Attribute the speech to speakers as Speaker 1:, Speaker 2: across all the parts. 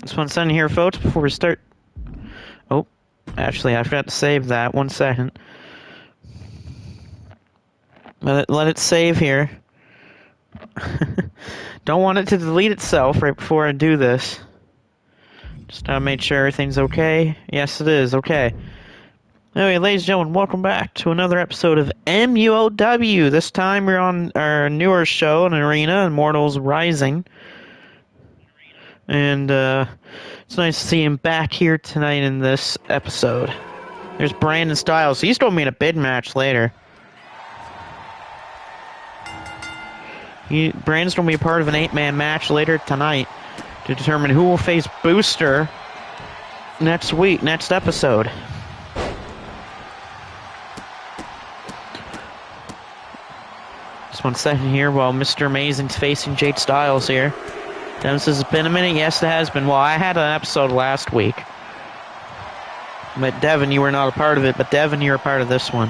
Speaker 1: Just one second here, folks, before we start. Oh, actually, I forgot to save that. 1 second. Let it save here. Don't want it to delete itself right before I do this. Just gotta make sure everything's okay. Yes, it is. Okay. Anyway, ladies and gentlemen, welcome back to another episode of MUOW. This time we're on our newer show, an arena, Immortals Rising. And it's nice to see him back here tonight in this episode. There's Brandon Styles. He's going to be in a bid match later. Brandon's going to be a part of an 8-man match later tonight to determine who will face Booster next episode. Just 1 second here while Mr. Amazing's facing Jade Styles here. Dennis, has been a minute? Yes, it has been. Well, I had an episode last week. But Devin, you were not a part of it. But Devin, you're a part of this one.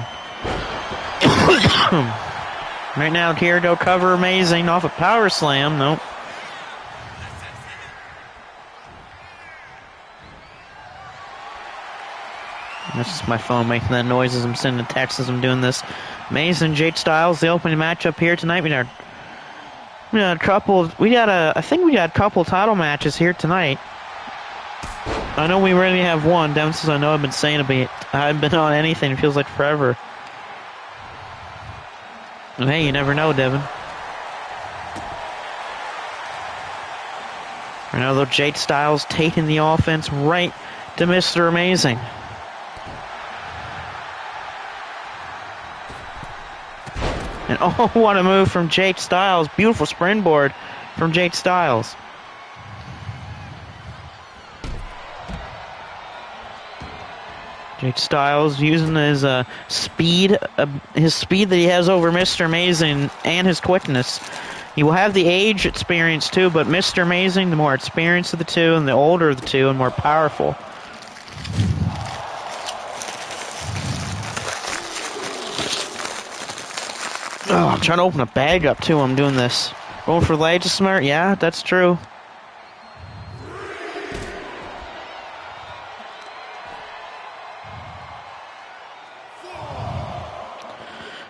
Speaker 1: Right now, here, go cover Amazing off a power slam. Nope. That's just my phone making that noise as I'm sending texts as I'm doing this. Amazing, Jade Styles, the opening matchup here tonight. I think we got a couple title matches here tonight. I know we already have one. Devin says, I know I've been saying it, but I haven't been on anything. It feels like forever. And hey, you never know, Devin. Right now, though, Jade Styles taking the offense right to Mr. Amazing. And oh, what a move from Jade Styles. Beautiful springboard from Jade Styles. Jade Styles using his speed that he has over Mr. Amazing and his quickness. He will have the age experience too, but Mr. Amazing, the more experienced of the two and the older of the two and more powerful. Oh, I'm trying to open a bag up too. I'm doing this. Going for ledge is smart. Yeah, that's true.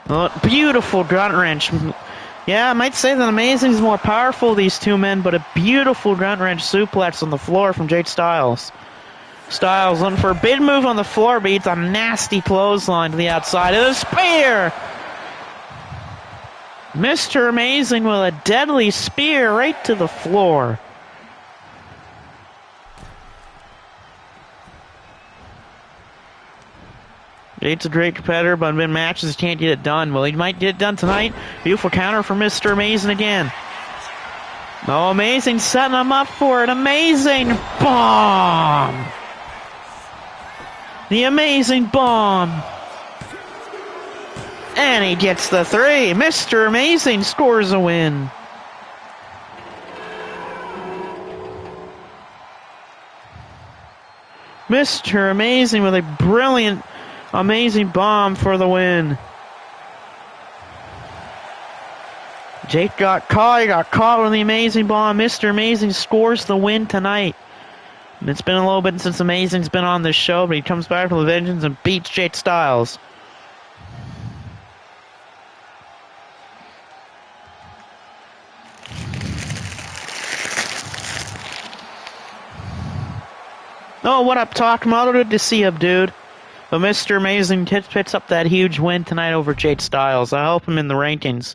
Speaker 1: Oh, beautiful grunt wrench. Yeah, I might say that Amazing is more powerful of these two men, but a beautiful grunt wrench suplex on the floor from Jade Styles. Styles looking for a big move on the floor, but it's a nasty clothesline to the outside. And a spear! Mr. Amazing with a deadly spear right to the floor. Jade's a great competitor, but in matches he can't get it done. Well, he might get it done tonight. Beautiful counter for Mr. Amazing again. Oh, Amazing setting him up for an amazing bomb. The amazing bomb. And he gets the 3. Mr. Amazing scores a win. Mr. Amazing with a brilliant, amazing bomb for the win. Jake got caught. He got caught with the amazing bomb. Mr. Amazing scores the win tonight. And it's been a little bit since Amazing's been on this show, but he comes back from the Vengeance and beats Jake Styles. Oh, what up, Talk Model? Good to see you, dude. But Mr. Amazing picks up that huge win tonight over Jade Styles. I help him in the rankings.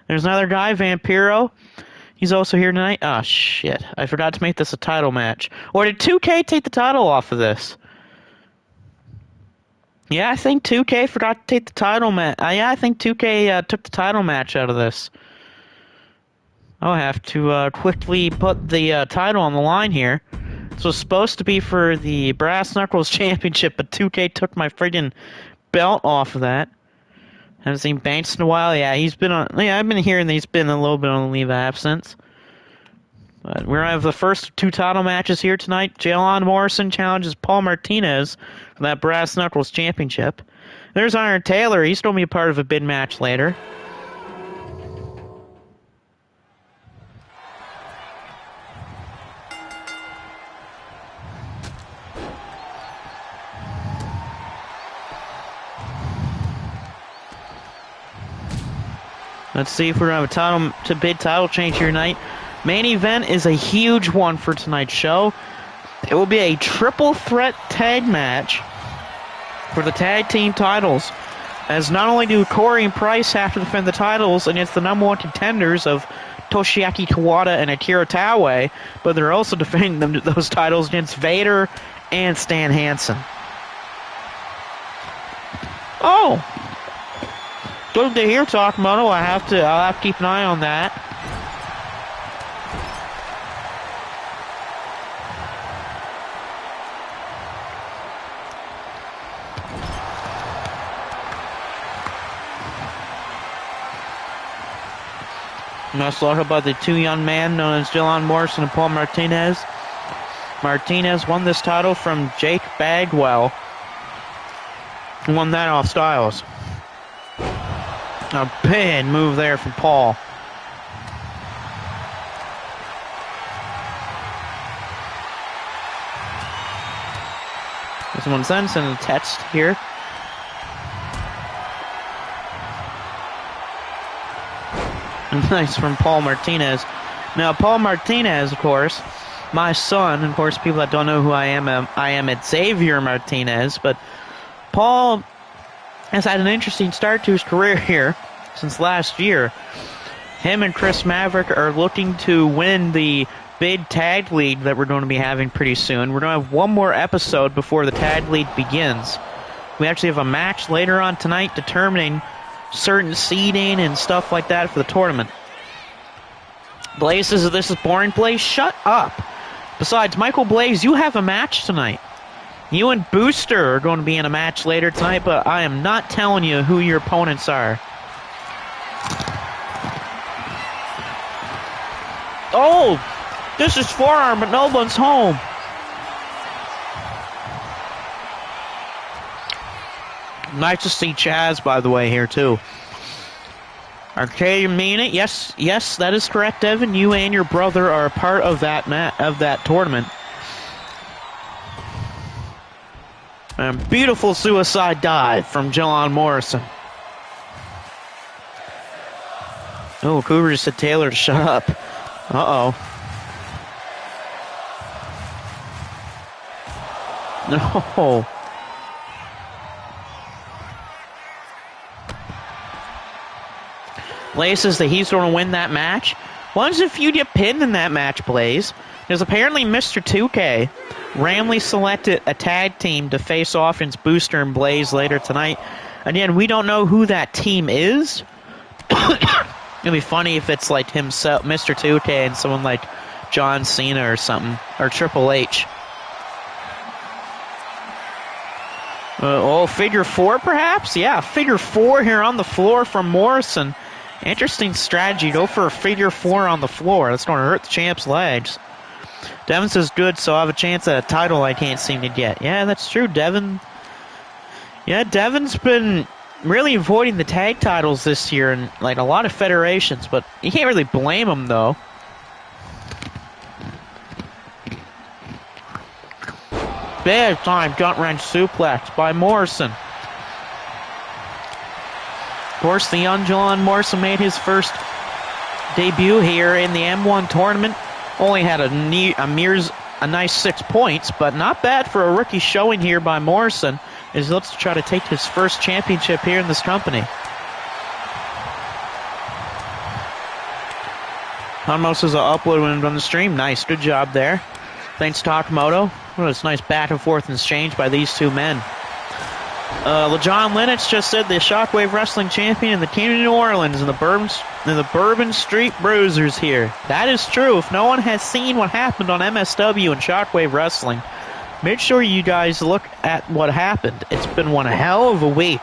Speaker 1: There's another guy, Vampiro. He's also here tonight. Ah, shit. I forgot to make this a title match. Or did 2K take the title off of this? Yeah, I think 2K forgot to take the title match. Yeah, I think 2K took the title match out of this. I'll have to quickly put the title on the line here. This was supposed to be for the Brass Knuckles Championship, but 2K took my friggin' belt off of that. Haven't seen Banks in a while. Yeah, he's been on. Yeah, I've been hearing that he's been a little bit on leave of absence. But we're gonna have the first 2 title matches here tonight. Jalen Morrison challenges Paul Martinez for that Brass Knuckles Championship. There's Iron Taylor. He's gonna be a part of a bid match later. Let's see if we're going to have a big title change here tonight. Main event is a huge one for tonight's show. It will be a triple threat tag match for the tag team titles, as not only do Corey and Price have to defend the titles against the number one contenders of Toshiaki Kawada and Akira Taue, but they're also defending those titles against Vader and Stan Hansen. Oh! Good to hear, Takamoto. I'll have to keep an eye on that. Nice look by the two young men known as Dylan Morrison and Paul Martinez. Martinez won this title from Jake Bagwell. He won that off Styles. A big move there from Paul. Someone sends in a text here. Nice from Paul Martinez. Now, Paul Martinez, of course, my son, of course, people that don't know who I am Xavier Martinez, but Paul has had an interesting start to his career here since last year. Him and Chris Maverick are looking to win the big tag league that we're going to be having pretty soon. We're going to have one more episode before the tag league begins. We actually have a match later on tonight determining certain seeding and stuff like that for the tournament. Blaze says, this is boring. Blaze, shut up. Besides, Michael Blaze, you have a match tonight. You and Booster are going to be in a match later tonight, but I am not telling you who your opponents are. Oh, this is forearm, but no one's home. Nice to see Chaz, by the way, here, too. Arcade, mean it? Yes, that is correct, Evan. You and your brother are a part of that tournament. And beautiful suicide dive from Dylan Morrison. Oh, Cougar just said Taylor to shut up. Uh-oh. No. Blaze says that he's going to win that match. What if you get pinned in that match, Blaze? Because apparently Mr. 2K randomly selected a tag team to face off against Booster and Blaze later tonight. Again, we don't know who that team is. It'd be funny if it's like himself, Mr. 2K, and someone like John Cena or something, or Triple H. Figure four, perhaps? Yeah, figure four here on the floor from Morrison. Interesting strategy. Go for a figure four on the floor. That's going to hurt the champ's legs. Devin says, good, so I have a chance at a title I can't seem to get. Yeah, that's true, Devin. Yeah, Devin's been really avoiding the tag titles this year in like a lot of federations, but you can't really blame him, though. Big time gut wrench suplex by Morrison. Of course, the young Dylan Morrison made his first debut here in the M1 tournament. Only had a nice 6 points, but not bad for a rookie showing here by Morrison, as he looks to try to take his first championship here in this company. Almost as an upload on the stream. Nice, good job there. Thanks, Takamoto. Well, it's nice back and forth exchange by these two men. LeJohn Lennox just said the Shockwave Wrestling Champion in the King of New Orleans and the Bourbon Street Bruisers here. That is true. If no one has seen what happened on MSW and Shockwave Wrestling, make sure you guys look at what happened. It's been one hell of a week,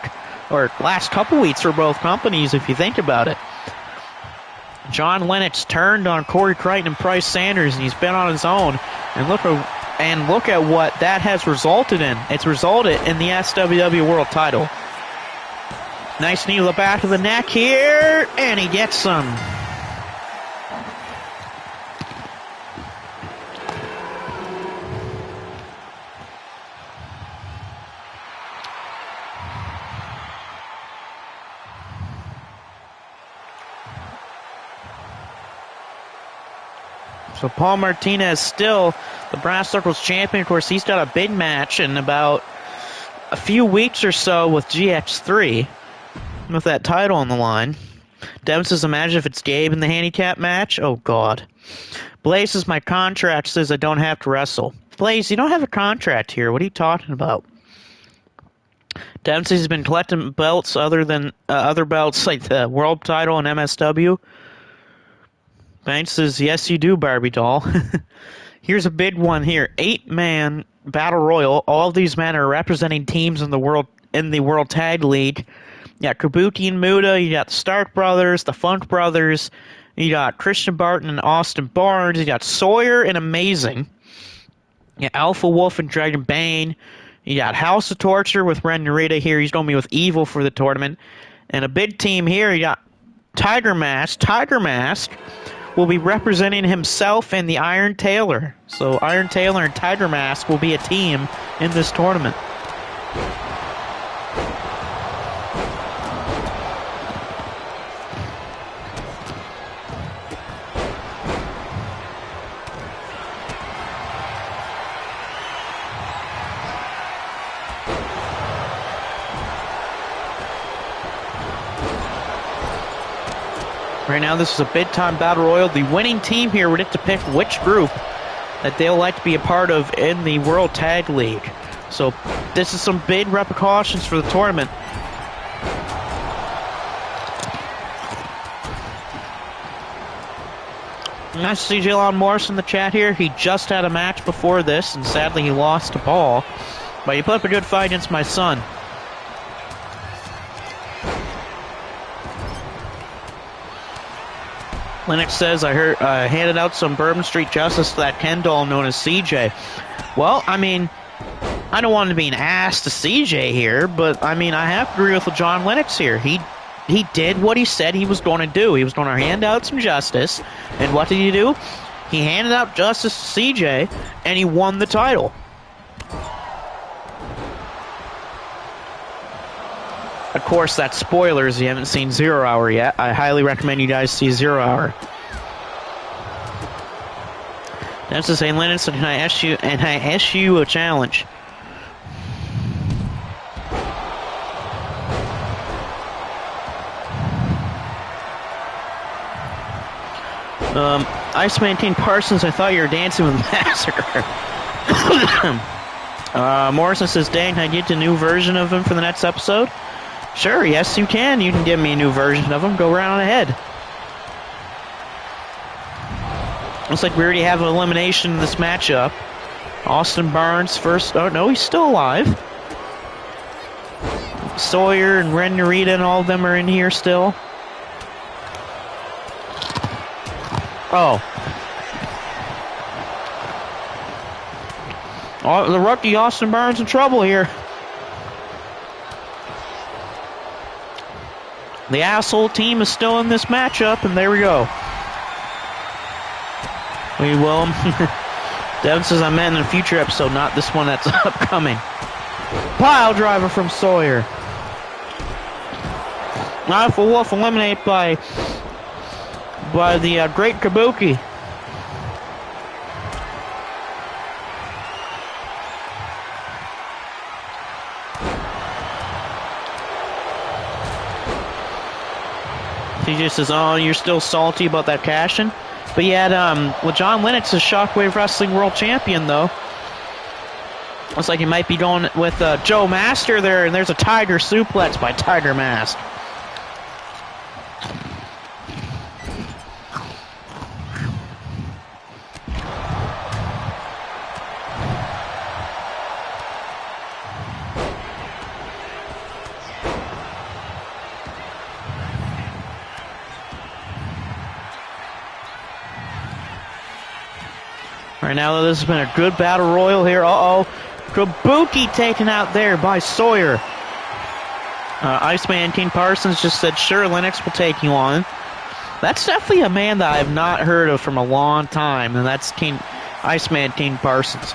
Speaker 1: or last couple weeks for both companies if you think about it. John Lennox turned on Corey Crichton and Price Sanders, and he's been on his own. And look at what that has resulted in. It's resulted in the SWW World Title. Nice knee to the back of the neck here, and he gets some. So Paul Martinez still the Brass Circles champion. Of course, he's got a big match in about a few weeks or so with GX3 with that title on the line. Devin says, imagine if it's Gabe in the handicap match. Oh, God. Blaze says, my contract says I don't have to wrestle. Blaze, you don't have a contract here. What are you talking about? Devin says he's been collecting belts other belts like the world title and MSW. Banks says, yes, you do, Barbie doll. Here's a big one here. 8-man battle royal. All of these men are representing teams in the World Tag League. You got Kabuki and Muda, you got the Stark Brothers, the Funk Brothers, you got Christian Barton and Austin Barnes, you got Sawyer and Amazing, you got Alpha Wolf and Dragon Bane, you got House of Torture with Ren Narita here, he's going to be with Evil for the tournament, and a big team here, you got Tiger Mask. Tiger Mask will be representing himself and the Iron Tailor. So Iron Tailor and Tiger Mask will be a team in this tournament. Right now, this is a big-time battle royal. The winning team here would get to pick which group that they'll like to be a part of in the World Tag League. So this is some big repercussions for the tournament. Nice to see Jalon Morris in the chat here. He just had a match before this, and sadly he lost to Paul. But he put up a good fight against my son. Lennox says, I heard handed out some Bourbon Street Justice to that Ken doll known as CJ. Well, I mean, I don't want to be an ass to CJ here, but I mean, I have to agree with John Lennox here. He did what he said he was going to do. He was going to hand out some justice, and what did he do? He handed out justice to CJ, and he won the title. Of course, that's spoilers. You haven't seen Zero Hour yet. I highly recommend you guys see Zero Hour. That's to say, Lennox, and I ask you a challenge. Iceman King Parsons, I thought you were dancing with Massacre. Morrison says, dang, can I get a new version of him for the next episode? Sure, yes you can. You can give me a new version of him. Go right on ahead. Looks like we already have an elimination in this matchup. Austin Barnes first. Oh, no, he's still alive. Sawyer and Ren Narita and all of them are in here still. Oh. Oh, the rookie Austin Barnes in trouble here. The asshole team is still in this matchup, and there we go. We will. Devin says I meant in a future episode, not this one that's upcoming. Pile driver from Sawyer. Alpha Wolf eliminated by the Great Kabuki. He just says, oh, you're still salty about that cash-in? But yet, well, John Lennox is Shockwave Wrestling World Champion, though. Looks like he might be going with Joe Master there, and there's a Tiger Suplex by Tiger Mask. Right now, this has been a good battle royal here. Uh-oh. Kabuki taken out there by Sawyer. Iceman King Parsons just said, sure, Lennox will take you on. That's definitely a man that I have not heard of from a long time, and that's Iceman King Parsons.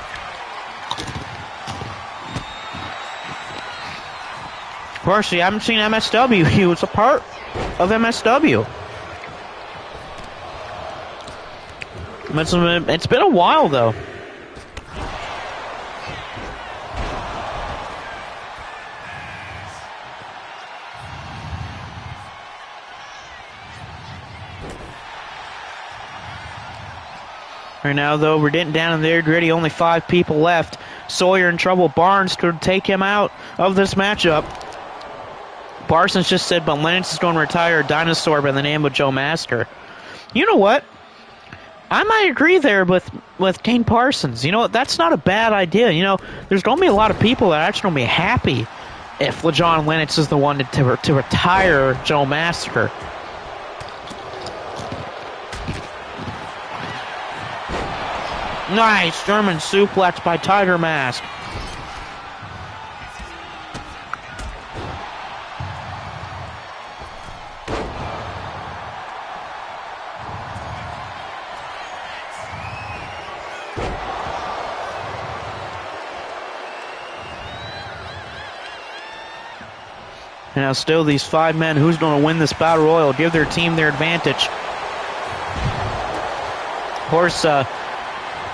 Speaker 1: Of course, you haven't seen MSW. He was a part of MSW. It's been a while, though. Right now, though, we're getting down in there, gritty. Only 5 people left. Sawyer in trouble. Barnes could take him out of this matchup. Parsons just said, but Lennox is going to retire a dinosaur by the name of Joe Masker. You know what? I might agree there with Kane Parsons. You know what? That's not a bad idea. You know, there's going to be a lot of people that are actually going to be happy if LeJon Lennox is the one to retire Joe Masker. Nice German suplex by Tiger Mask. And now still these 5 men, who's going to win this battle royal, give their team their advantage. Of course,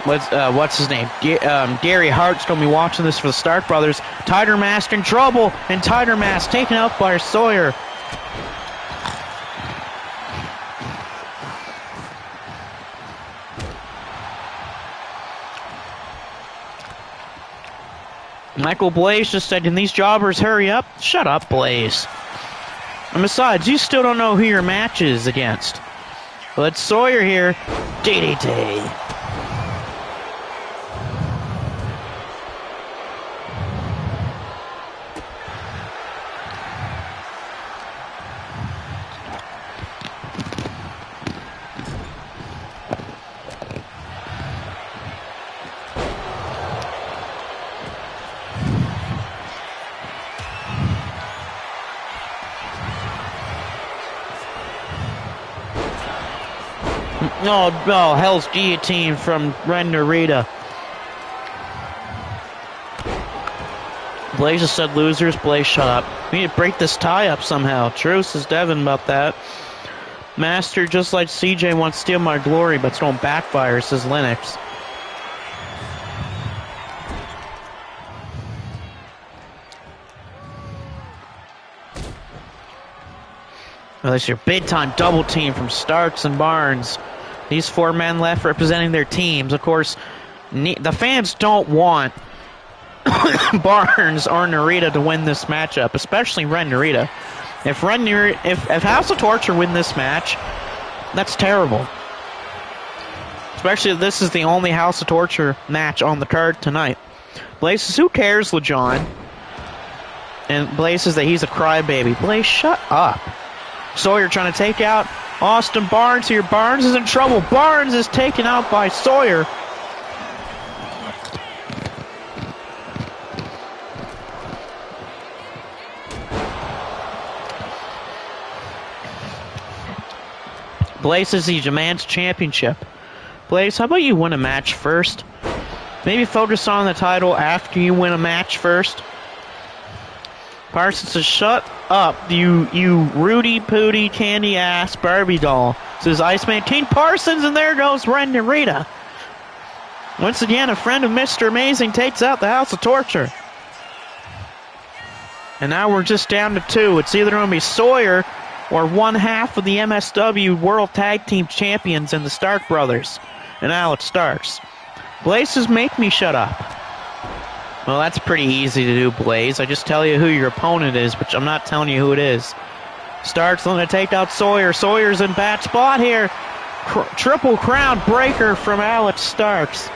Speaker 1: what's his name? Gary Hart's going to be watching this for the Stark Brothers. Tiger Mask in trouble, and Tiger Mask taken out by Sawyer. Michael Blaze just said, can these jobbers hurry up? Shut up, Blaze. And besides, you still don't know who your match is against. But it's Sawyer here. DDT. No, Hell's Guillotine from Ren Narita. Blaze just said losers. Blaze, shut up. We need to break this tie up somehow. Truce says Devin about that. Master, just like CJ, wants to steal my glory, but it's going to backfire, says Lennox. Well, that's your big-time double team from Starks and Barnes. These 4 men left representing their teams. Of course, the fans don't want Barnes or Narita to win this matchup, especially Ren Narita. If House of Torture win this match, that's terrible. Especially if this is the only House of Torture match on the card tonight. Blaze says, who cares, LeJon? And Blaze says that he's a crybaby. Blaze, shut up. Sawyer trying to take out Austin Barnes here. Barnes is in trouble. Barnes is taken out by Sawyer. Blaze says he demands championship. Blaze, how about you win a match first? Maybe focus on the title after you win a match first. Parsons says, shut up, you Rudy Pooty candy ass Barbie doll. Says Iceman King Parsons, and there goes Ren Narita. Once again, a friend of Mr. Amazing takes out the House of Torture. And now we're just down to 2. It's either going to be Sawyer or one half of the MSW World Tag Team Champions and the Stark Brothers. And Alex Starks. Blaze says, make me shut up. Well, that's pretty easy to do, Blaze. I just tell you who your opponent is, but I'm not telling you who it is. Starks going to take out Sawyer. Sawyer's in bad spot here. Triple Crown breaker from Alex Starks.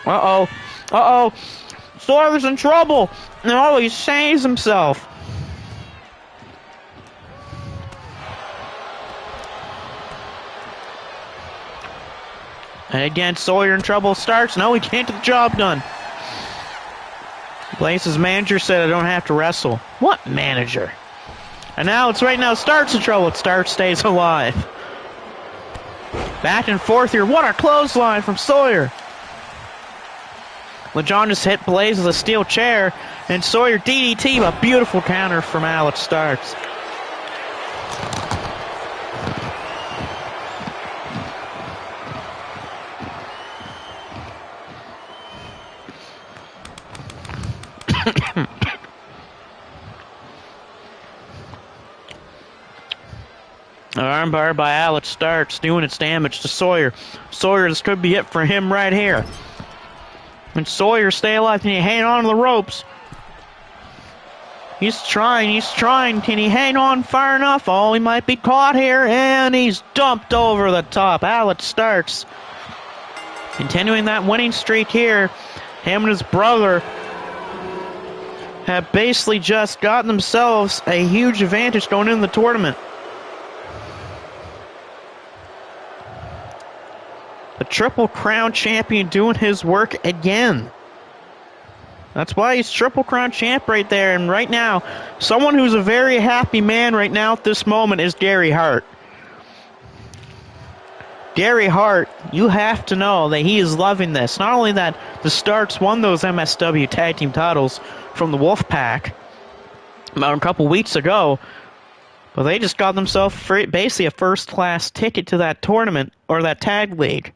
Speaker 1: Uh-oh. Sawyer's in trouble. No, he saves himself. And again, Sawyer in trouble. Starks. No, he can't get the job done. Blaze's manager said I don't have to wrestle. What manager? And now it's right now Starks in trouble. Starks stays alive. Back and forth here. What a clothesline from Sawyer. LeJon just hit Blaze with a steel chair. And Sawyer DDT, a beautiful counter from Alex Starks. Armbar by Alex Starks, doing its damage to Sawyer. Sawyer, this could be it for him right here. And Sawyer, stay alive. Can he hang on to the ropes? He's trying. Can he hang on far enough? Oh, he might be caught here, and he's dumped over the top. Alex Starks continuing that winning streak here. Him and his brother have basically just gotten themselves a huge advantage going into the tournament. The Triple Crown champion doing his work again. That's why he's Triple Crown champ right there. And right now, someone who's a very happy man right now at this moment is Gary Hart. Gary Hart, you have to know that he is loving this. Not only that, the Starks won those MSW tag team titles from the Wolfpack about a couple weeks ago, but they just got themselves basically a first-class ticket to that tournament, or that tag league.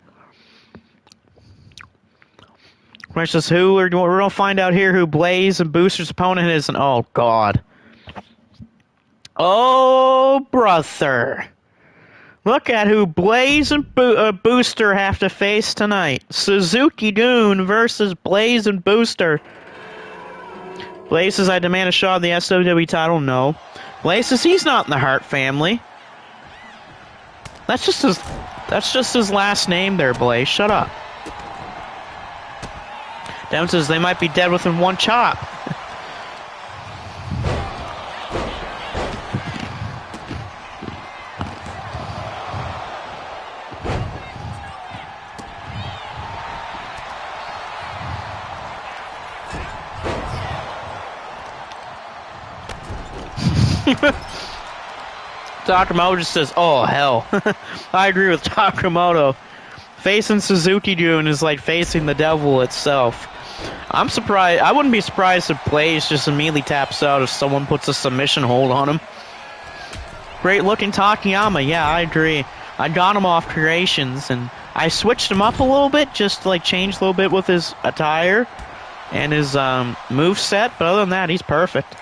Speaker 1: Which is who we're going to find out here who Blaze and Booster's opponent is. And oh, God. Oh, brother. Look at who Blaze and Booster have to face tonight. Suzuki Gun versus Blaze and Booster. Blaze says, I demand a shot at the SWW title. No. Blaze says he's not in the Hart family. That's just his last name there, Blaze. Shut up. Devin says they might be dead within one chop. Takamoto just says, oh, hell. I agree with Takamoto. Facing Suzuki-Gun is like facing the devil itself. I'm surprised. I wouldn't be surprised if Blaze just immediately taps out if someone puts a submission hold on him. Great looking Takayama. Yeah, I agree. I got him off Creations, and I switched him up a little bit, just to like change a little bit with his attire and his move set. But other than that, he's perfect.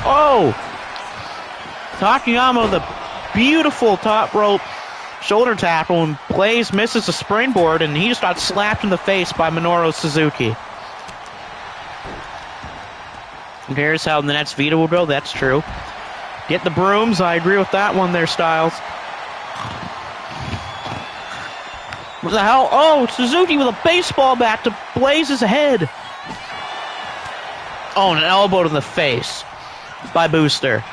Speaker 1: Oh! Takayama, the beautiful top rope shoulder tackle, and Blaze misses a springboard, and he just got slapped in the face by Minoru Suzuki. And here's how the next Vita will go. That's true. Get the brooms. I agree with that one there, Styles. What the hell? Oh, Suzuki with a baseball bat to Blaze's head. Oh, and an elbow to the face by Booster.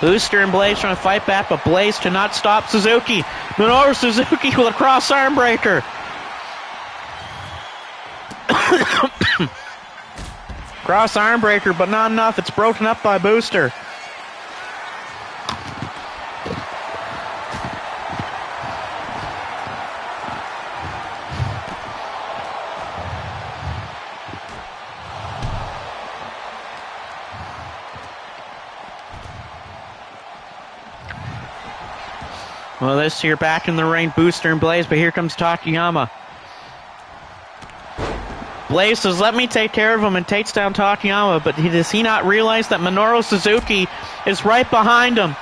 Speaker 1: Booster and Blaze trying to fight back, but Blaze cannot stop Suzuki. Minoru Suzuki with a cross arm breaker. Cross arm breaker, but not enough. It's broken up by Booster. Well, this here back in the ring, Booster and Blaze, but here comes Takayama. Blaze says, let me take care of him, and takes down Takayama, but does he not realize that Minoru Suzuki is right behind him?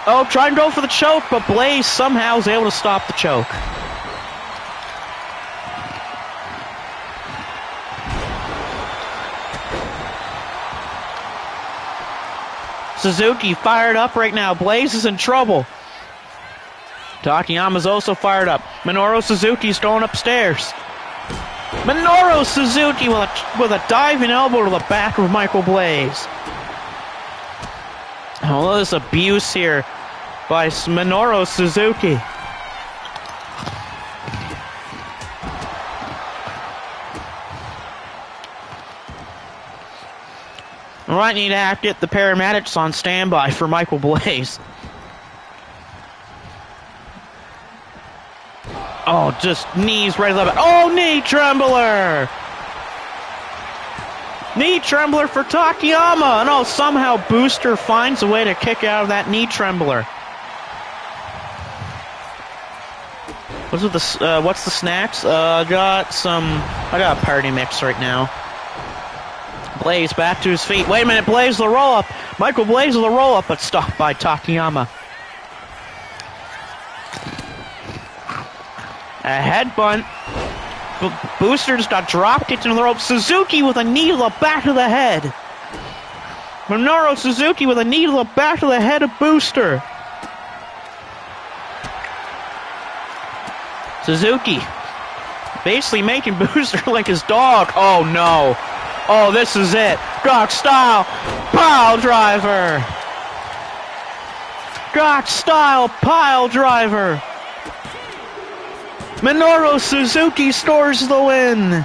Speaker 1: Oh, try and go for the choke, but Blaze somehow is able to stop the choke. Suzuki fired up right now. Blaze is in trouble. Takayama's also fired up. Minoru Suzuki's going upstairs. Minoru Suzuki with a diving elbow to the back of Michael Blaze. Oh, this abuse here by Minoru Suzuki. We might need to have to get the paramedics on standby for Michael Blaze. Oh, Oh, just knees right to the back. Oh, knee trembler! Knee trembler for Takayama! No, somehow Booster finds a way to kick out of that knee trembler. What's the snacks? I got a party mix right now. Blaze back to his feet. Wait a minute, Blaze the roll-up. Michael Blaze with the roll-up, but stopped by Takayama. A headbutt. Booster just got drop kicked into the rope. Suzuki with a knee to the back of the head. Minoru Suzuki with a knee to the back of the head of Booster. Suzuki basically making Booster like his dog. Oh no. Oh, this is it. Gok style pile driver. Gok style pile driver. Minoru Suzuki scores the win.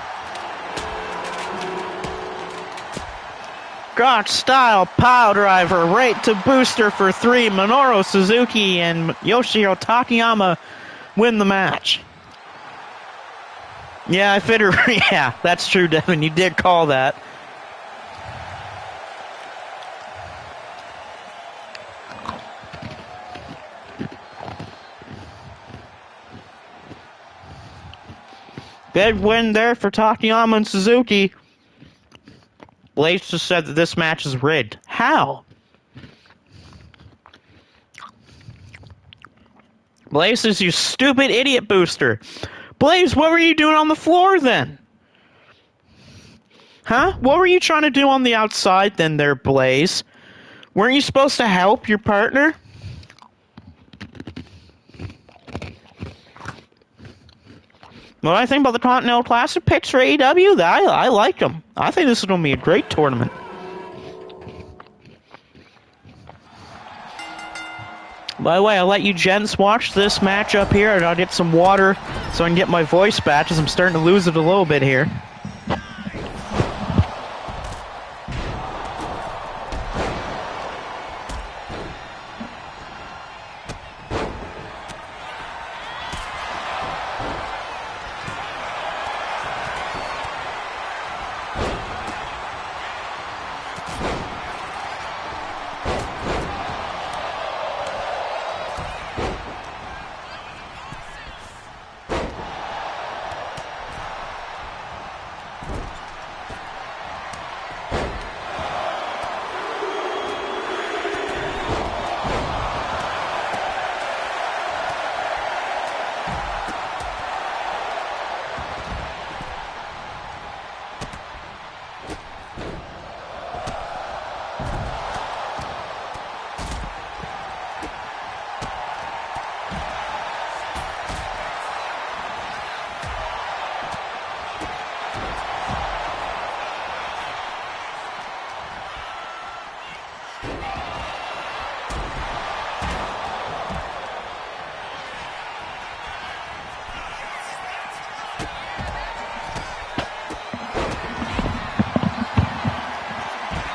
Speaker 1: Gok style pile driver right to Booster for 3. Minoru Suzuki and Yoshihiro Takayama win the match. Yeah, I figured. Yeah, that's true, Devin. You did call that. Big win there for Takayama and Suzuki. Blaze just said that this match is rigged. How? Blaze is you stupid idiot, Booster. Blaze, what were you doing on the floor then? Huh? What were you trying to do on the outside then there, Blaze? Weren't you supposed to help your partner? What I think about the Continental Classic picks for AEW? I like them. I think this is going to be a great tournament. By the way, I'll let you gents watch this match up here, and I'll get some water so I can get my voice back, as I'm starting to lose it a little bit here.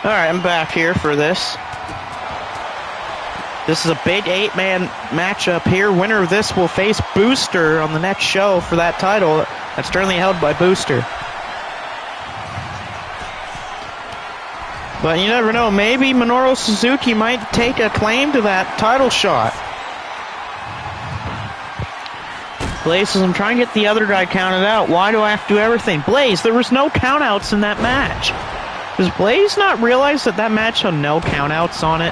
Speaker 1: Alright, I'm back here for this. This is a big 8-man matchup here. Winner of this will face Booster on the next show for that title that's currently held by Booster. But you never know, maybe Minoru Suzuki might take a claim to that title shot. Blaze says, I'm trying to get the other guy counted out. Why do I have to do everything? Blaze, there was no countouts in that match. Does Blaze not realize that that match had no countouts on it?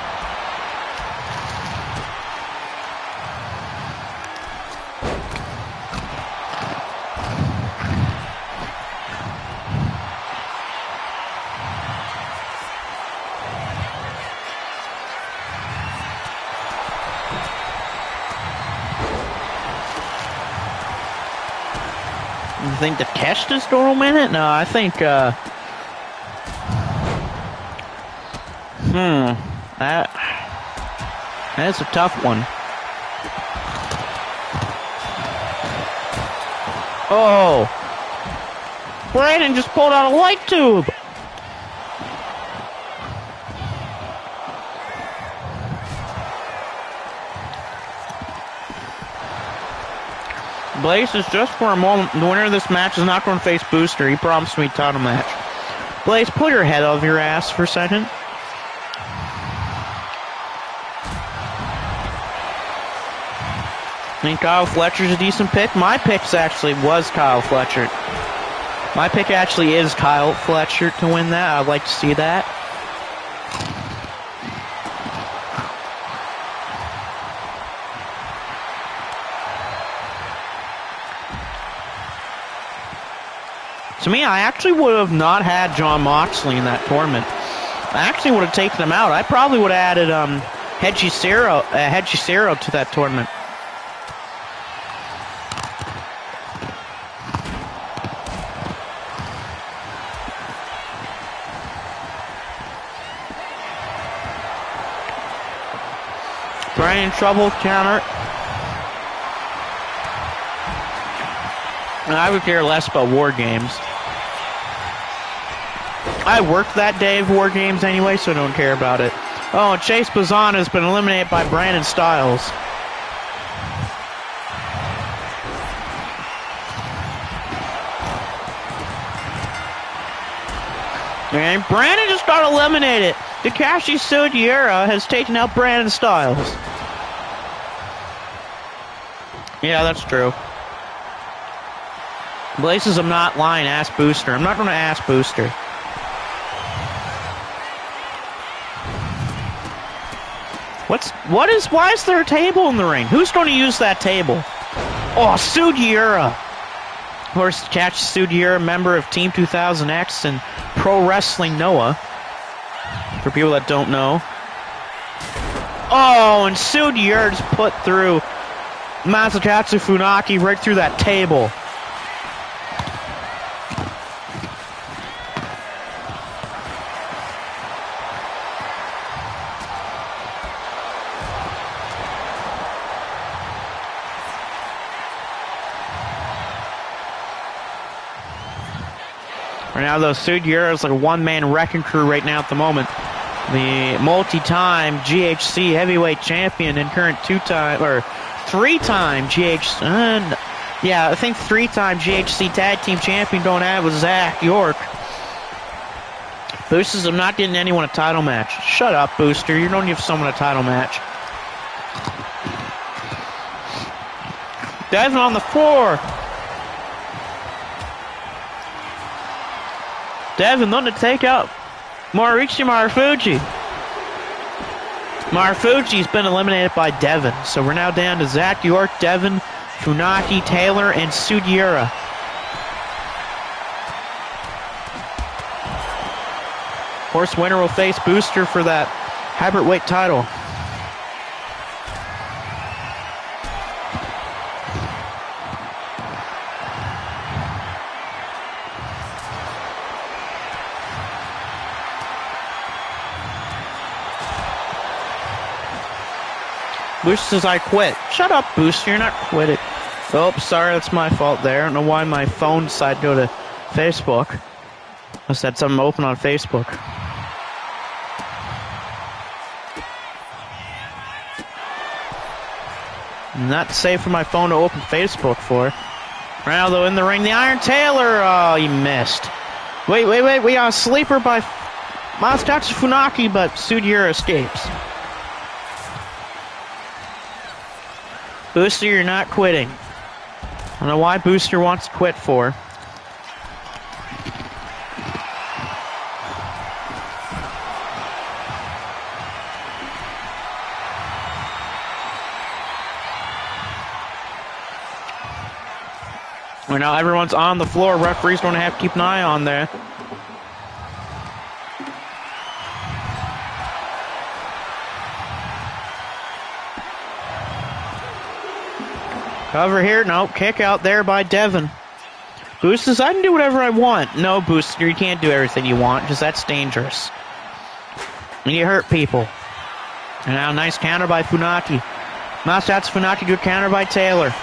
Speaker 1: You think the Keshta's gonna win it? No, I think, That's a tough one. Oh! Brandon just pulled out a light tube! Blaze is just for a moment. The winner of this match is not going to face Booster. He promised me a title match. Blaze, pull your head out of your ass for a second. I think Kyle Fletcher's a decent pick. My pick actually was Kyle Fletcher. My pick actually is Kyle Fletcher to win that. I'd like to see that. To me, I actually would have not had John Moxley in that tournament. I actually would have taken him out. I probably would have added Hechicero to that tournament. Brian in trouble, counter. And I would care less about War Games. I worked that day of War Games anyway, so I don't care about it. Oh, and Chase Bazan has been eliminated by Brandon Styles. And Brandon just got eliminated. Takashi Sugiura has taken out Brandon Styles. Yeah, that's true. Blazes, I'm not lying. Ask Booster. I'm not going to ask Booster. Why is there a table in the ring? Who's going to use that table? Oh, Sugiura. Of course, Takashi Sugiura, member of Team 2000X and Pro Wrestling Noah. For people that don't know. Oh, and Sugiura just put through Masakatsu Funaki right through that table. Right now, though, Sugiura is like a one-man wrecking crew right now at the moment. The multi-time GHC heavyweight champion and current three-time GHC... yeah, I think three-time GHC tag team champion going at it with Zach York. Boosters, I'm not getting anyone a title match. Shut up, Booster. You don't give someone a title match. Devin on the floor. Devin looking to take out Moriichi Marufuji. Marufuji's been eliminated by Devin, so we're now down to Zach York, Devin, Funaki, Taylor, and Sugiura. Of course, winner will face Booster for that hybrid weight title. Booster says, I quit. Shut up, Booster. You're not quitting. Oh, sorry. That's my fault there. I don't know why my phone decided to go to Facebook. Must have had something open on Facebook. Not safe for my phone to open Facebook for. Right now, though, in the ring, the Iron Taylor. Oh, he missed. Wait. We got a sleeper by Masakatsu Funaki, but Sugiura escapes. Booster, you're not quitting. I don't know why Booster wants to quit for. Right now, everyone's on the floor. Referees don't have to keep an eye on there. Cover here. No, kick out there by Devin. Booster says, I can do whatever I want. No, Booster, you can't do everything you want, because that's dangerous. And you hurt people. And now, nice counter by Funaki. Masakatsu Funaki, good counter by Taylor.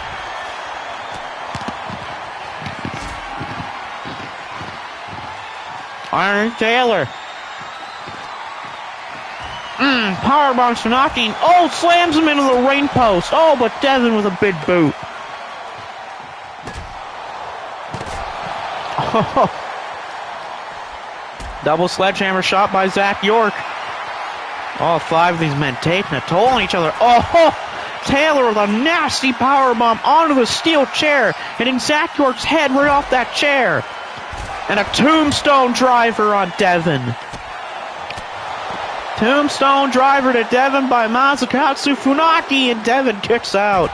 Speaker 1: Iron Taylor. Powerbomb Funaki. Oh, slams him into the ring post. Oh, but Devin with a big boot. Double sledgehammer shot by Zach York. All five of these men taking a toll on each other. Oh, Taylor with a nasty powerbomb onto the steel chair, hitting Zach York's head right off that chair. And a tombstone driver on Devin. Tombstone driver to Devin by Masakatsu Funaki, and Devin kicks out.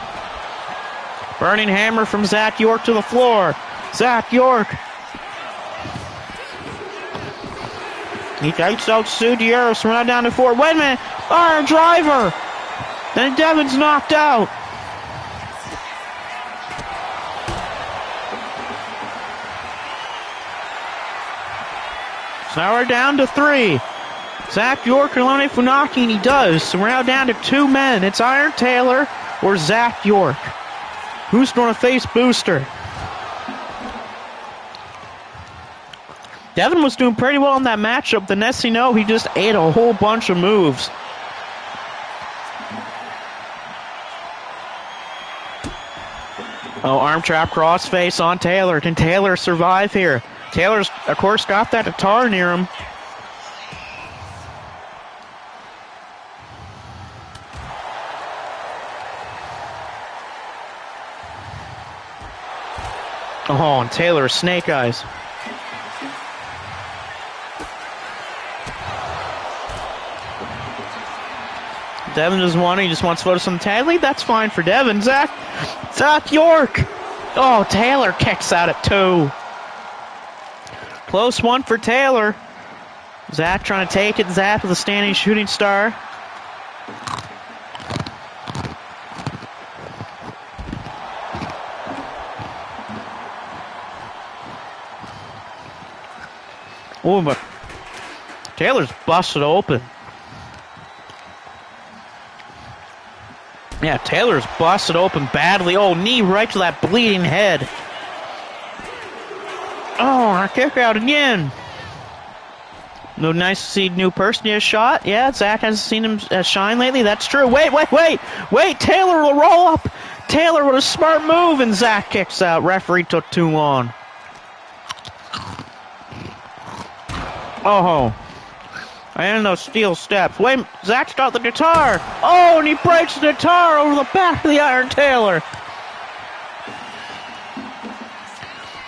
Speaker 1: Burning hammer from Zach York to the floor. Zach York. He takes out Sudieros, run down to 4. Wait a minute. Iron driver. Then Devin's knocked out. So now we're down to 3. Zach York can eliminate Funaki, and he does. So we're now down to 2 men. It's Iron Taylor or Zach York. Who's going to face Booster? Devin was doing pretty well in that matchup. The next you know, he just ate a whole bunch of moves. Oh, arm trap crossface on Taylor. Can Taylor survive here? Taylor's, of course, got that guitar near him. Oh, and Taylor, snake eyes. Devin doesn't want it. He just wants photos on the tag lead. That's fine for Devin. Zach York. Oh, Taylor kicks out at 2. Close one for Taylor. Zach trying to take it. Zach with a standing shooting star. Oh, but Taylor's busted open. Yeah, Taylor's busted open badly. Oh, knee right to that bleeding head. Oh, a kick out again. No, nice to see new person get a shot. Yeah, Zach hasn't seen him shine lately. That's true. Wait. Taylor will roll up. Taylor with a smart move, and Zach kicks out. Referee took too long. Oh, and those steel steps. Wait, Zach's got the guitar. Oh, and he breaks the guitar over the back of the Iron Taylor.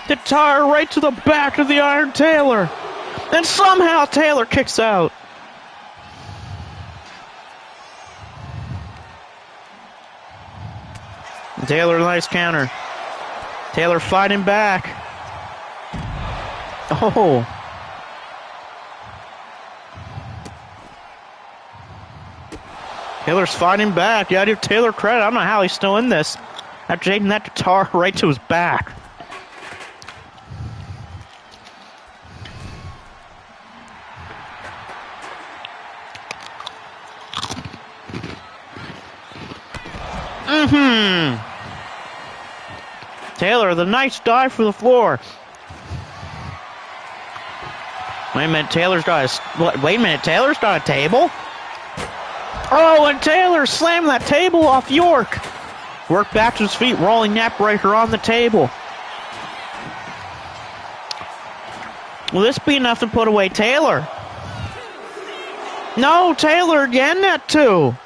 Speaker 1: Guitar right to the back of the Iron Taylor. And somehow Taylor kicks out. Taylor, nice counter. Taylor fighting back. Oh. Taylor's fighting back. Yeah, I give Taylor credit. I don't know how he's still in this. After taking that guitar right to his back. Taylor, the nice dive for the floor. Wait a minute, Taylor's got a table? Oh, and Taylor slammed that table off York. Work back to his feet, rolling neckbreaker on the table. Will this be enough to put away Taylor? No, Taylor again at 2.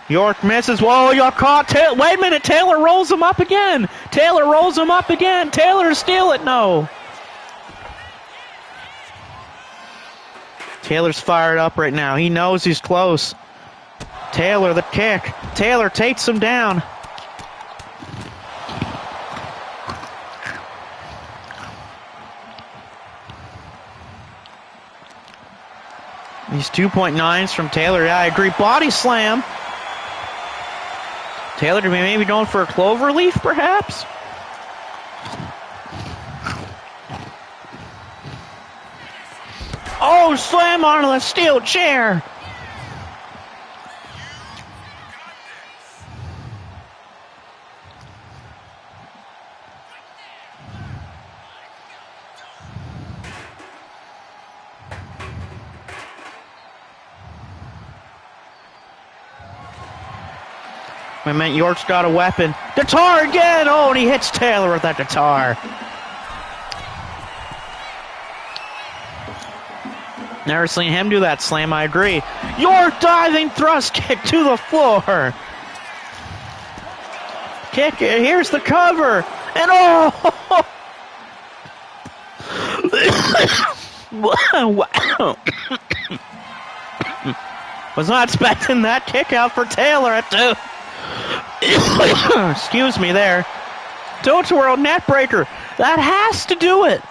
Speaker 1: York misses. Whoa, York caught. Wait a minute, Taylor rolls him up again. Taylor's steal it. No. Taylor's fired up right now. He knows he's close. Taylor, the kick. Taylor takes him down. These 2.9s from Taylor. Yeah, I agree. Body slam. Taylor to be maybe going for a clover leaf, perhaps? Oh, slam onto the steel chair. I meant York's got a weapon. Guitar again! Oh, and he hits Taylor with that guitar. Never seen him do that slam, I agree. York diving thrust kick to the floor. Kick it, here's the cover. And oh! Wow. Was not expecting that kick out for Taylor at 2. Excuse me there. Toad's World net breaker. That has to do it.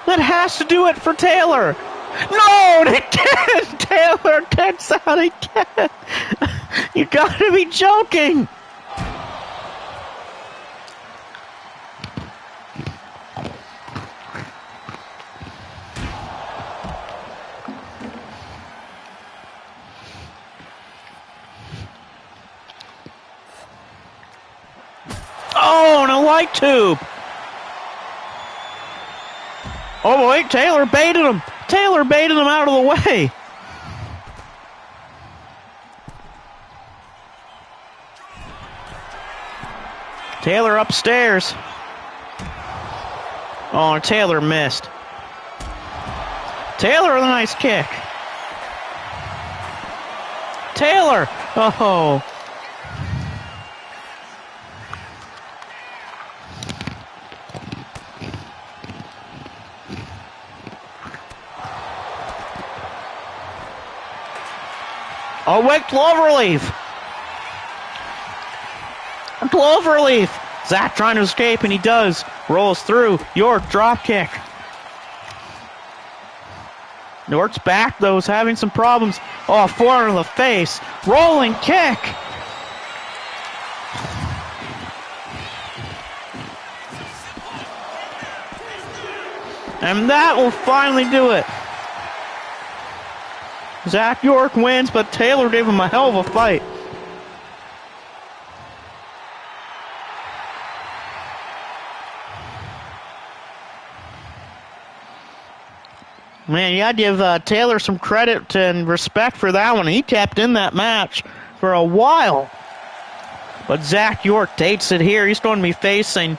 Speaker 1: That has to do it for Taylor. No, it can't. Taylor gets out again. You gotta be joking. Oh, and a light tube. Oh, wait, Taylor baited him. Taylor baited him out of the way. Taylor upstairs. Oh, Taylor missed. Taylor with a nice kick. Taylor. Oh. Oh, wait, Cloverleaf. Cloverleaf. Zach trying to escape, and he does. Rolls through. York, drop kick. York's back, though, is having some problems. Oh, four in the face. Rolling kick. And that will finally do it. Zach York wins, but Taylor gave him a hell of a fight. Man, you gotta give Taylor some credit and respect for that one. He kept in that match for a while. But Zach York takes it here. He's going to be facing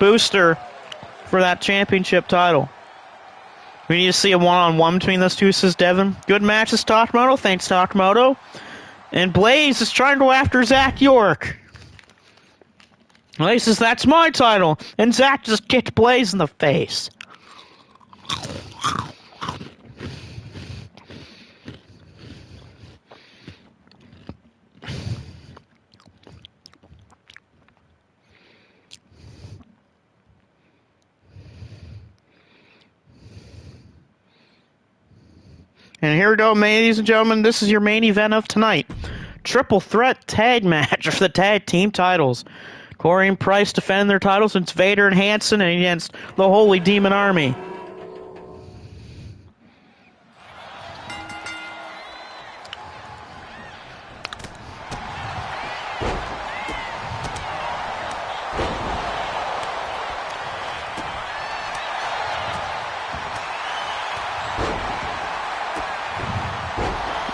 Speaker 1: Booster for that championship title. We need to see a one-on-one between those two, says Devin. Good matches, Takamoto. Thanks, Takamoto. And Blaze is trying to go after Zach York. Blaze says, that's my title. And Zach just kicked Blaze in the face. And here we go, ladies and gentlemen. This is your main event of tonight. Triple threat tag match for the tag team titles. Corey and Price defend their titles against Vader and Hanson and against the Holy Demon Army.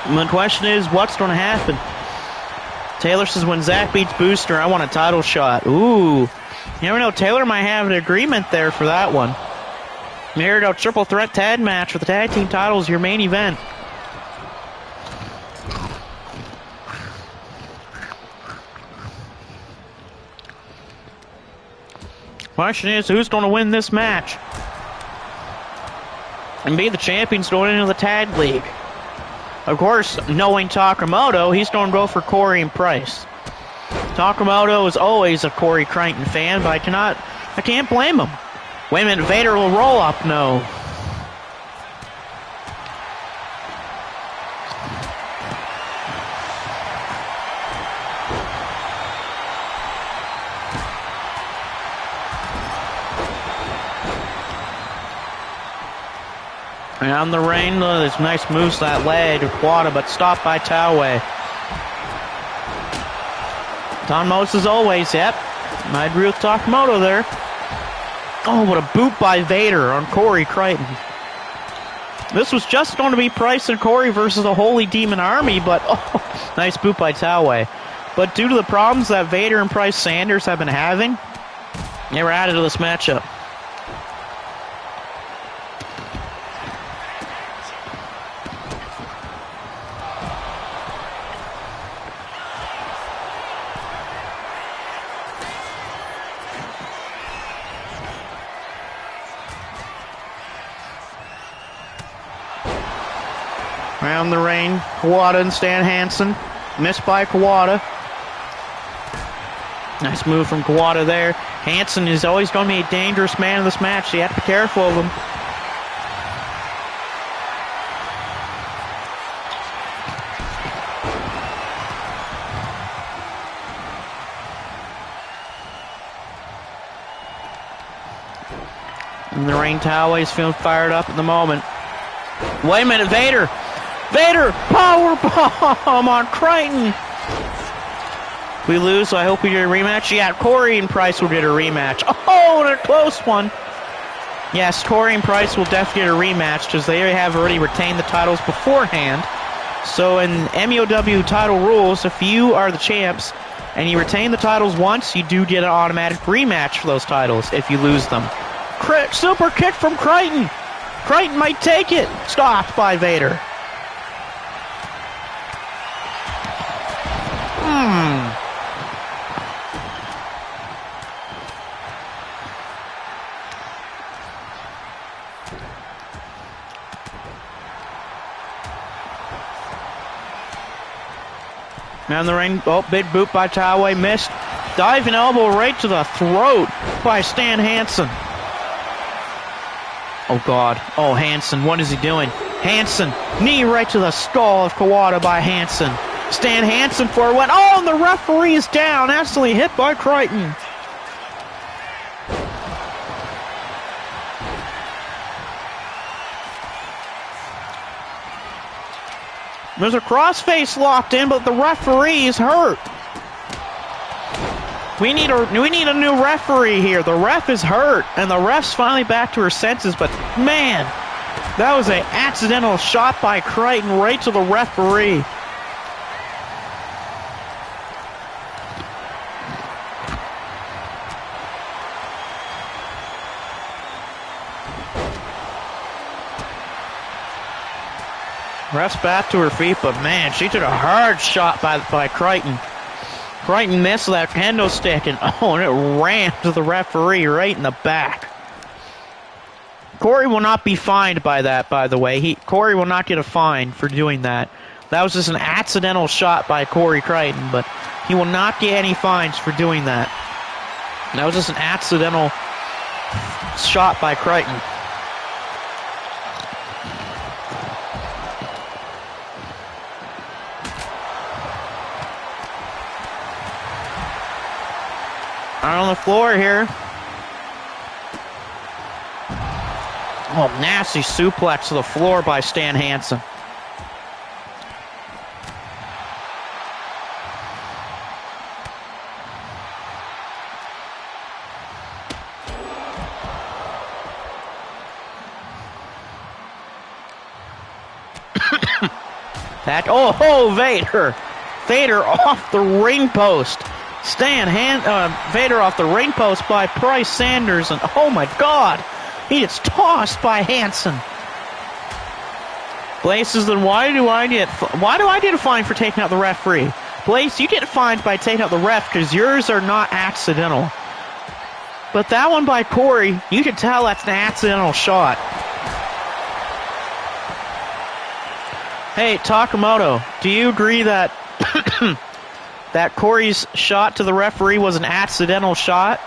Speaker 1: And the question is, what's going to happen? Taylor says, when Zach beats Booster, I want a title shot. Ooh. You never know. Taylor might have an agreement there for that one. Here we go. Triple threat tag match for the tag team titles, your main event. Question is, who's going to win this match? And be the champions going into the tag league. Of course, knowing Takamoto, he's going to go for Corey and Price. Takamoto is always a Corey Crichton fan, but I can't blame him. Wait a minute, Vader will roll up, no. Around the ring, there's nice moves that leg to Quada, but stopped by Taue. Tonmos as always, yep. I agree with Takamoto there. Oh, what a boot by Vader on Corey Crichton. This was just going to be Price and Corey versus the Holy Demon Army, but oh, nice boot by Taue. but due to the problems that Vader and Price Sanders have been having, they were added to this matchup. Around the ring, Kawada and Stan Hansen. Missed by Kawada. Nice move from Kawada there. Hansen is always going to be a dangerous man in this match, so you have to be careful of him. In the ring, Towaway's feeling fired up at the moment. Wait a minute, Vader! Vader! Power bomb on Crichton! We lose, so I hope we get a rematch. Yeah, Corey and Price will get a rematch. Oh, and a close one! Yes, Corey and Price will definitely get a rematch, because they have already retained the titles beforehand. So in MUW title rules, if you are the champs, and you retain the titles once, you do get an automatic rematch for those titles if you lose them. Super kick from Crichton! Crichton might take it! Stopped by Vader. Down the ring, oh, big boot by Towaway, missed. Diving elbow right to the throat by Stan Hansen. Oh, God. Oh, Hansen, what is he doing? Hansen, knee right to the skull of Kawada by Hansen. Stan Hansen for one. Oh, and the referee is down, accidentally hit by Crichton. There's a crossface locked in, but the referee is hurt. We need a new referee here. The ref is hurt, and the ref's finally back to her senses, but man, that was an accidental shot by Crichton right to the referee. Ref's back to her feet, but man, she took a hard shot by Crichton. Crichton missed that kendo stick, and oh, and it ran to the referee right in the back. Corey will not be fined by that, by the way. Corey will not get a fine for doing that. That was just an accidental shot by Corey Crichton, but he will not get any fines for doing that. That was just an accidental shot by Crichton. Out on the floor here. Oh, nasty suplex to the floor by Stan Hansen. Vader! Vader off the ring post. Vader off the ring post by Price Sanders, and oh my God, he gets tossed by Hansen. Blaze says, then why do I get a fine for taking out the referee? Blaze, you get fined by taking out the ref because yours are not accidental. But that one by Corey, you can tell that's an accidental shot. Hey, Takamoto, do you agree that that Corey's shot to the referee was an accidental shot?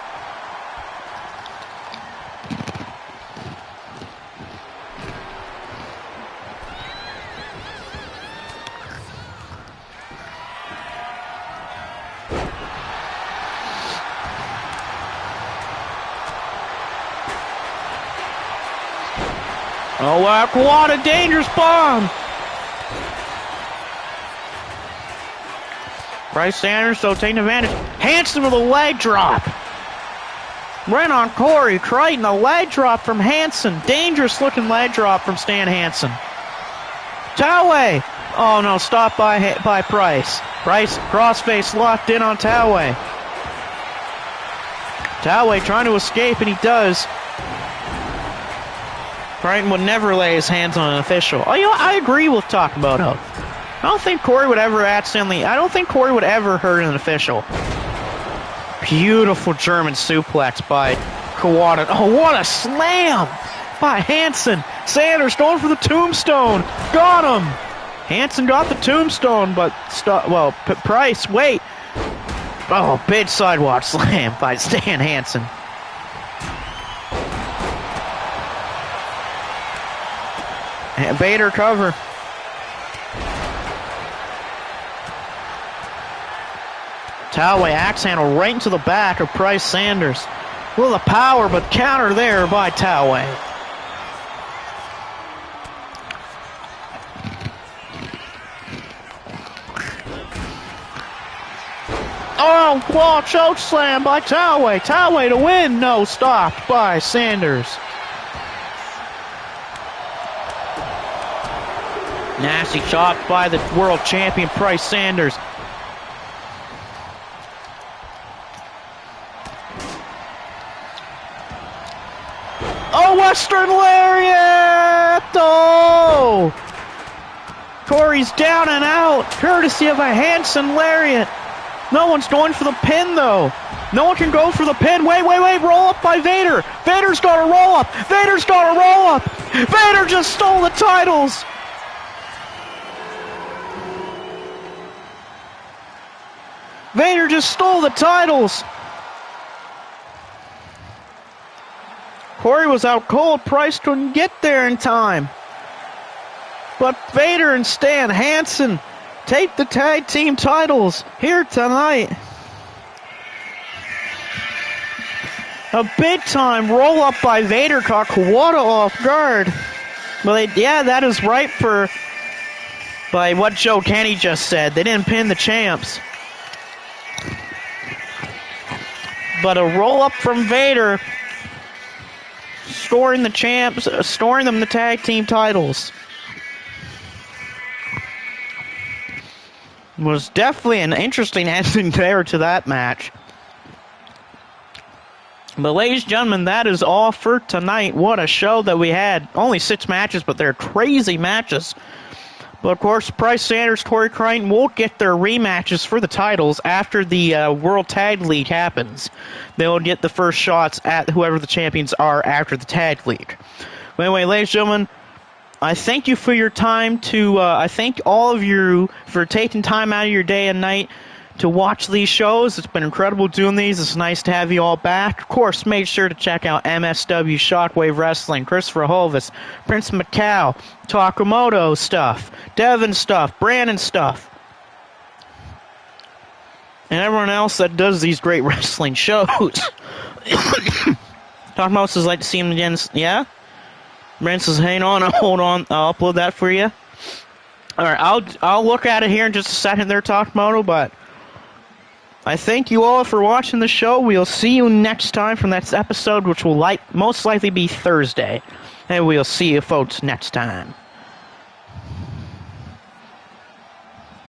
Speaker 1: Oh, wow, what a dangerous bomb! Price Sanders, so taking advantage. Hansen with a leg drop. Right on Corey Crichton, a leg drop from Hansen. Dangerous looking leg drop from Stan Hansen. Towaway. Oh no, stopped by Price. Price, crossface locked in on Toway. Toway trying to escape, and he does. Crichton would never lay his hands on an official. Oh, I agree with Takamoto. I don't think Corey would ever hurt an official. Beautiful German suplex by Kawada. Oh, what a slam by Hansen. Sanders going for the tombstone. Got him. Hansen got the tombstone, but Price, wait. Oh, big sidewalk slam by Stan Hansen. And Vader cover. Toway axe handle right into the back of Price Sanders. With a power, but counter there by Toway. Oh, wall choke slam by Toway. Toway to win. No, stopped by Sanders. Nasty chop by the world champion Price Sanders. Oh, Western Lariat! Oh! Corey's down and out, courtesy of a Hansen Lariat. No one's going for the pin, though. No one can go for the pin. Wait. Roll up by Vader. Vader's got to roll up. Vader's got to roll up. Vader just stole the titles. Vader just stole the titles. Corey was out cold. Price couldn't get there in time. But Vader and Stan Hansen take the tag team titles here tonight. A big time roll up by Vader caught Kawada off guard. Well, that is right by what Joe Kenny just said. They didn't pin the champs. But a roll up from Vader, storing them the tag team titles. Was definitely an interesting ending there to that match. But ladies and gentlemen, that is all for tonight. What a show that we had. Only 6 matches, but they're crazy matches. But of course, Price Sanders, Corey Crichton will get their rematches for the titles after the World Tag League happens. They'll get the first shots at whoever the champions are after the Tag League. But anyway, ladies and gentlemen, I thank you for your time I thank all of you for taking time out of your day and night to watch these shows. It's been incredible doing these. It's nice to have you all back. Of course, make sure to check out MSW Shockwave Wrestling, Christopher Holvis, Prince Macau, Takamoto stuff, Devin stuff, Brandon stuff, and everyone else that does these great wrestling shows. Takamoto says, like to see him again. Yeah? Brandon says, hang on, hold on, I'll upload that for you. Alright, I'll look at it here in just a second there, Takamoto, but I thank you all for watching the show. We'll see you next time from that episode, which will most likely be Thursday. And we'll see you folks next time.